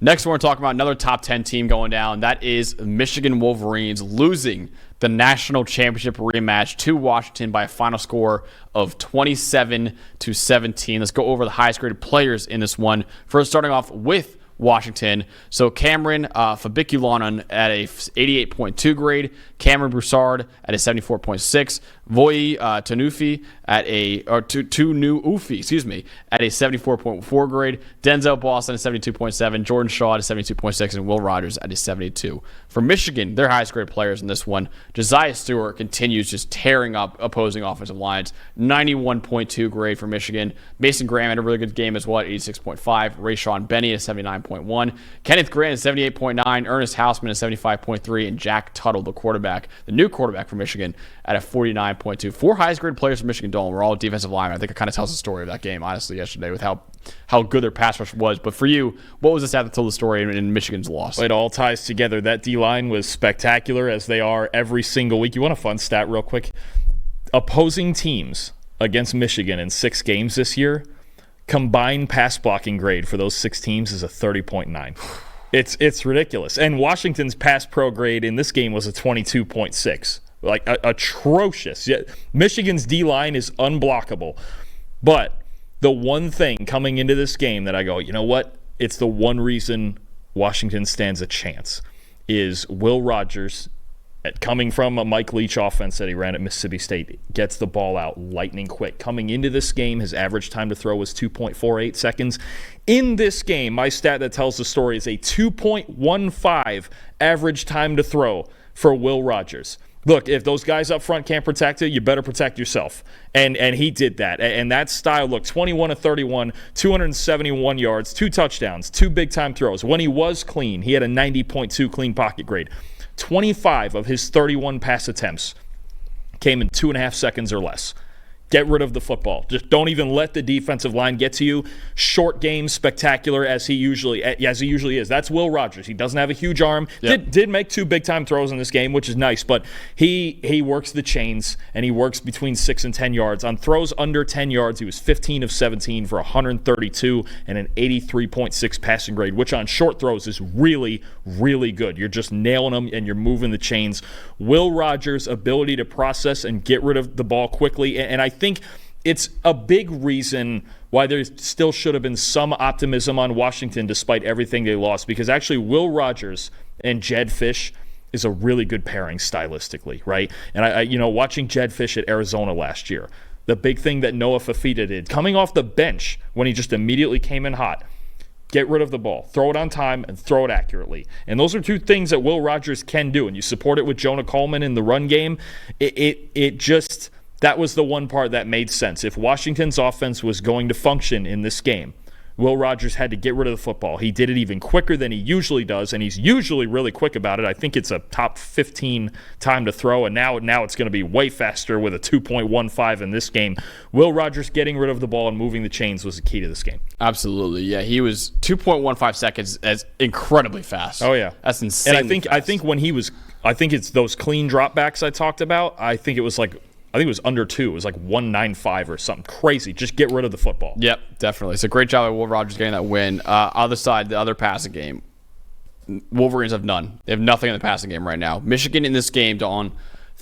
Next, we're going to talk about another top 10 team going down. That is Michigan Wolverines losing the national championship rematch to Washington by a final score of 27-17. Let's go over the highest graded players in this one. First, starting off with Washington. So Cameron Fabiculanan at a 88.2 grade, Cameron Broussard at a 74.6, Voyi Tanufi at a at a 74.4 grade, Denzel Boston at 72.7, Jordan Shaw at a 72.6, and Will Rogers at a 72. For Michigan, their highest graded players in this one, Josiah Stewart continues just tearing up opposing offensive lines, 91.2 grade for Michigan. Mason Graham had a really good game as well at 86.5, Rayshawn Benny at 79.1, Kenneth Grant at 78.9, Ernest Hausman at 75.3, and Jack Tuttle, the new quarterback for Michigan, at a 49.2. Four highest graded players for Michigan Dalton were all defensive linemen. I think it kind of tells the story of that game, honestly, yesterday with how good their pass rush was. But for you, what was the stat that told the story in Michigan's loss? It all ties together. That D-line was spectacular, as they are every single week. You want a fun stat real quick? Opposing teams against Michigan in 6 games this year, combined pass blocking grade for those 6 teams is a 30.9. It's ridiculous. And Washington's pass pro grade in this game was a 22.6. Like, atrocious. Yeah, Michigan's D-line is unblockable. But the one thing coming into this game that I go, you know what? It's the one reason Washington stands a chance is Will Rogers, coming from a Mike Leach offense that he ran at Mississippi State, gets the ball out lightning quick. Coming into this game, his average time to throw was 2.48 seconds. In this game, my stat that tells the story is a 2.15 average time to throw for Will Rogers. Look, if those guys up front can't protect it, you better protect yourself. And he did that. And that style, look, 21 of 31, 271 yards, 2 touchdowns, 2 big-time throws. When he was clean, he had a 90.2 clean pocket grade. 25 of his 31 pass attempts came in 2.5 seconds or less. Get rid of the football. Just don't even let the defensive line get to you. Short game, spectacular as he usually is. That's Will Rogers. He doesn't have a huge arm. Yep. Did make 2 big-time throws in this game, which is nice, but he works the chains, and he works between 6 and 10 yards. On throws under 10 yards, he was 15 of 17 for 132 and an 83.6 passing grade, which on short throws is really, really good. You're just nailing them, and you're moving the chains. Will Rogers' ability to process and get rid of the ball quickly, and I think it's a big reason why there still should have been some optimism on Washington despite everything they lost, because actually Will Rogers and Jedd Fisch is a really good pairing stylistically, right? And I watching Jedd Fisch at Arizona last year, the big thing that Noah Fafita did, coming off the bench when he just immediately came in hot, get rid of the ball, throw it on time, and throw it accurately. And those are 2 things that Will Rogers can do, and you support it with Jonah Coleman in the run game. That was the one part that made sense. If Washington's offense was going to function in this game, Will Rogers had to get rid of the football. He did it even quicker than he usually does, and he's usually really quick about it. I think it's a top 15 time to throw, and now it's going to be way faster with a 2.15 in this game. Will Rogers getting rid of the ball and moving the chains was the key to this game. Absolutely, yeah. He was 2.15 seconds as incredibly fast. Oh, yeah. That's insane. And I think when he was, I think it's those clean dropbacks I talked about, I think it was under 2. It was like 195 or something crazy. Just get rid of the football. Yep, definitely. It's a great job by Will Rogers getting that win. Other side, the other passing game, Wolverines have none. They have nothing in the passing game right now. Michigan in this game on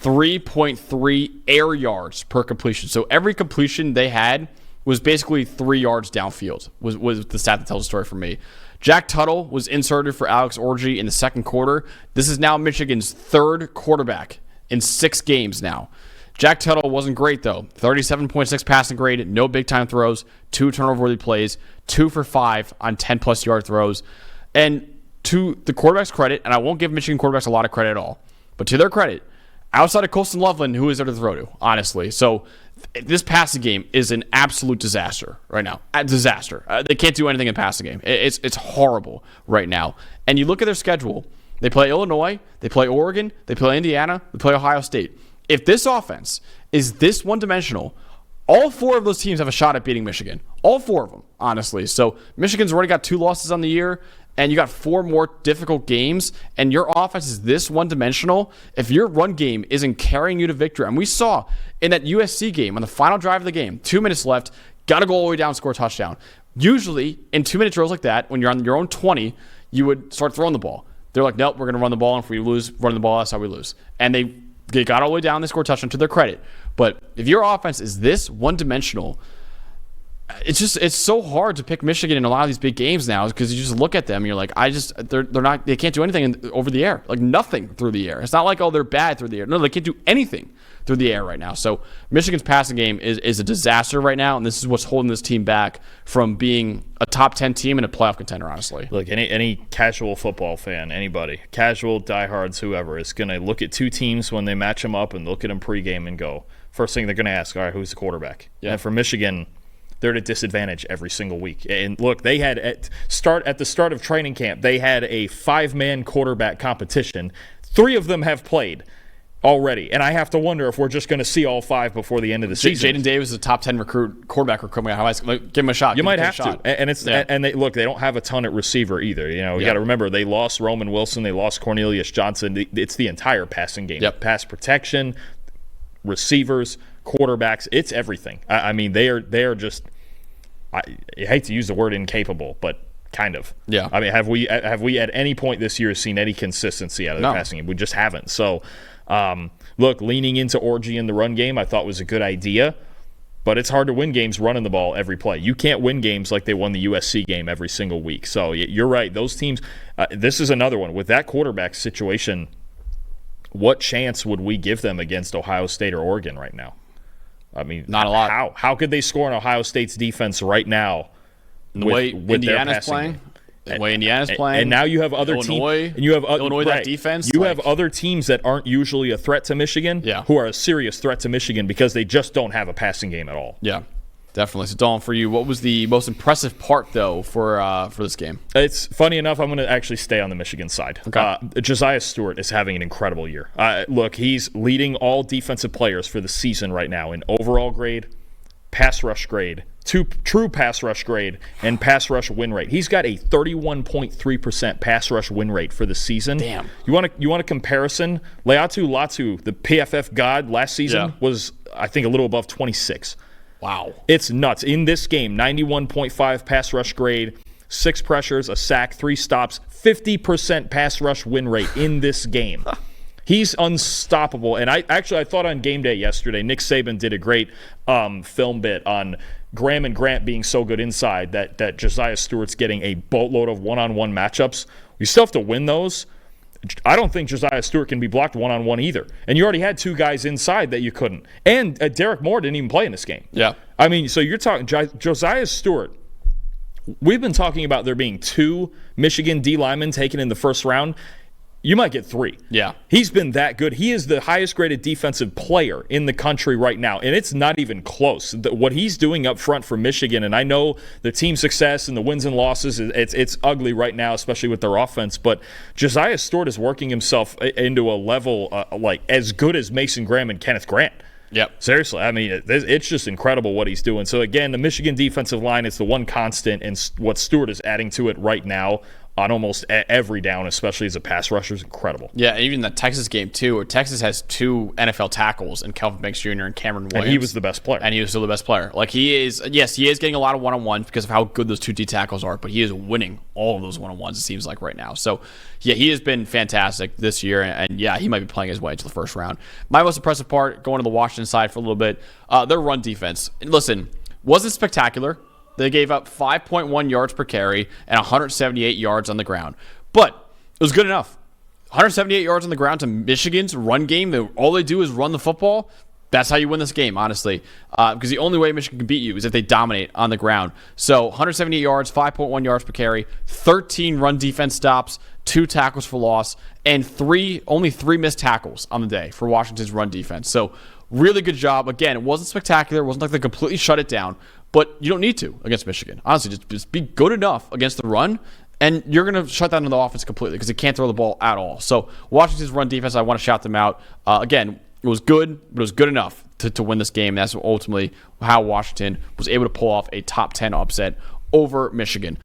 3.3 air yards per completion. So every completion they had was basically 3 yards downfield, was the stat that tells the story for me. Jack Tuttle was inserted for Alex Orji in the second quarter. This is now Michigan's 3rd quarterback in 6 games now. Jack Tuttle wasn't great, though. 37.6 passing grade, no big-time throws, 2 turnover-worthy plays, 2 for 5 on 10-plus yard throws. And to the quarterback's credit, and I won't give Michigan quarterbacks a lot of credit at all, but to their credit, outside of Colston Loveland, who is there to throw to, honestly? So this passing game is an absolute disaster right now. A disaster. They can't do anything in the passing game. It's horrible right now. And you look at their schedule. They play Illinois, they play Oregon, they play Indiana, they play Ohio State. If this offense is this one-dimensional, all 4 of those teams have a shot at beating Michigan. All 4 of them, honestly. So Michigan's already got 2 losses on the year, and you got 4 more difficult games, and your offense is this one-dimensional. If your run game isn't carrying you to victory, and we saw in that USC game, on the final drive of the game, 2 minutes left, got to go all the way down, score a touchdown. Usually, in 2-minute drills like that, when you're on your own 20, you would start throwing the ball. They're like, nope, we're going to run the ball. And if we lose, running the ball, that's how we lose. And they got all the way down. They scored a touchdown to their credit. But if your offense is this one-dimensional, it's so hard to pick Michigan in a lot of these big games now because you just look at them and you're like, they can't do anything over the air, like nothing through the air. It's not like, oh, they're bad through the air. No, they can't do anything through the air right now. So Michigan's passing game is a disaster right now, and this is what's holding this team back from being a top 10 team and a playoff contender, honestly. Look, any casual football fan, anybody, casual, diehards, whoever, is going to look at two teams when they match them up and look at them pregame and go, first thing they're going to ask, all right, who's the quarterback? Yeah. And for Michigan, they're at a disadvantage every single week. And look, they had at the start of training camp, they had a 5-man quarterback competition. 3 of them have played already, and I have to wonder if we're just going to see all 5 before the end of the season. Jaden Davis is a top 10 quarterback recruit. Give him a shot. You might have to, and they don't have a ton at receiver either. You got to remember they lost Roman Wilson, they lost Cornelius Johnson. It's the entire passing game, pass protection, receivers, quarterbacks. It's everything. I mean, they are just. I hate to use the word incapable, but kind of. Yeah. I mean, have we at any point this year seen any consistency out of the passing game? We just haven't. So, look, leaning into Orgy in the run game, I thought was a good idea, but it's hard to win games running the ball every play. You can't win games like they won the USC game every single week. So you're right. Those teams. This is another one with that quarterback situation. What chance would we give them against Ohio State or Oregon right now? I mean, not a lot. How could they score on Ohio State's defense right now? The way Indiana's playing, and now you have other teams. And you have Illinois that defense. You have other teams that aren't usually a threat to Michigan, who are a serious threat to Michigan because they just don't have a passing game at all. Yeah, definitely. So, Dalton, for you, what was the most impressive part though for this game? It's funny enough. I'm going to actually stay on the Michigan side. Okay. Josiah Stewart is having an incredible year. Look, he's leading all defensive players for the season right now in overall grade, pass rush grade, true pass rush grade, and pass rush win rate. He's got a 31.3% pass rush win rate for the season. Damn. You want a comparison? Leatu Latu, the PFF god last season, was I think a little above 26. Wow. It's nuts. In this game, 91.5 pass rush grade, 6 pressures, a sack, 3 stops, 50% pass rush win rate in this game. He's unstoppable. And I thought on game day yesterday, Nick Saban did a great film bit on Graham and Grant being so good inside that Josiah Stewart's getting a boatload of one-on-one matchups. You still have to win those. I don't think Josiah Stewart can be blocked one-on-one either. And you already had 2 guys inside that you couldn't. And Derek Moore didn't even play in this game. Yeah. I mean, so you're talking Josiah Stewart. We've been talking about there being 2 Michigan D linemen taken in the first round. You might get 3. Yeah. He's been that good. He is the highest graded defensive player in the country right now, and it's not even close. What he's doing up front for Michigan, and I know the team success and the wins and losses, it's ugly right now, especially with their offense, but Josiah Stewart is working himself into a level like as good as Mason Graham and Kenneth Grant. Yep. Seriously, I mean, it's just incredible what he's doing. So, again, the Michigan defensive line is the one constant, and what Stewart is adding to it right now on almost every down, especially as a pass rusher, is incredible. Yeah, even the Texas game, too, where Texas has 2 NFL tackles in Kelvin Banks Jr. and Cameron Williams. And he was the best player. And he was still the best player. Like, he is getting a lot of one-on-ones because of how good those 2 D tackles are, but he is winning all of those one-on-ones, it seems like, right now. So, yeah, he has been fantastic this year, and yeah, he might be playing his way into the first round. My most impressive part, going to the Washington side for a little bit, their run defense. Listen, wasn't spectacular. They gave up 5.1 yards per carry and 178 yards on the ground. But it was good enough. 178 yards on the ground to Michigan's run game. All they do is run the football. That's how you win this game, honestly. Because the only way Michigan can beat you is if they dominate on the ground. So 178 yards, 5.1 yards per carry, 13 run defense stops, 2 tackles for loss, and only 3 missed tackles on the day for Washington's run defense. So really good job. Again, it wasn't spectacular. It wasn't like they completely shut it down. But you don't need to against Michigan. Honestly, just be good enough against the run, and you're going to shut down the offense completely because they can't throw the ball at all. So Washington's run defense, I want to shout them out. Again, it was good, but it was good enough to win this game. That's ultimately how Washington was able to pull off a top 10 upset over Michigan.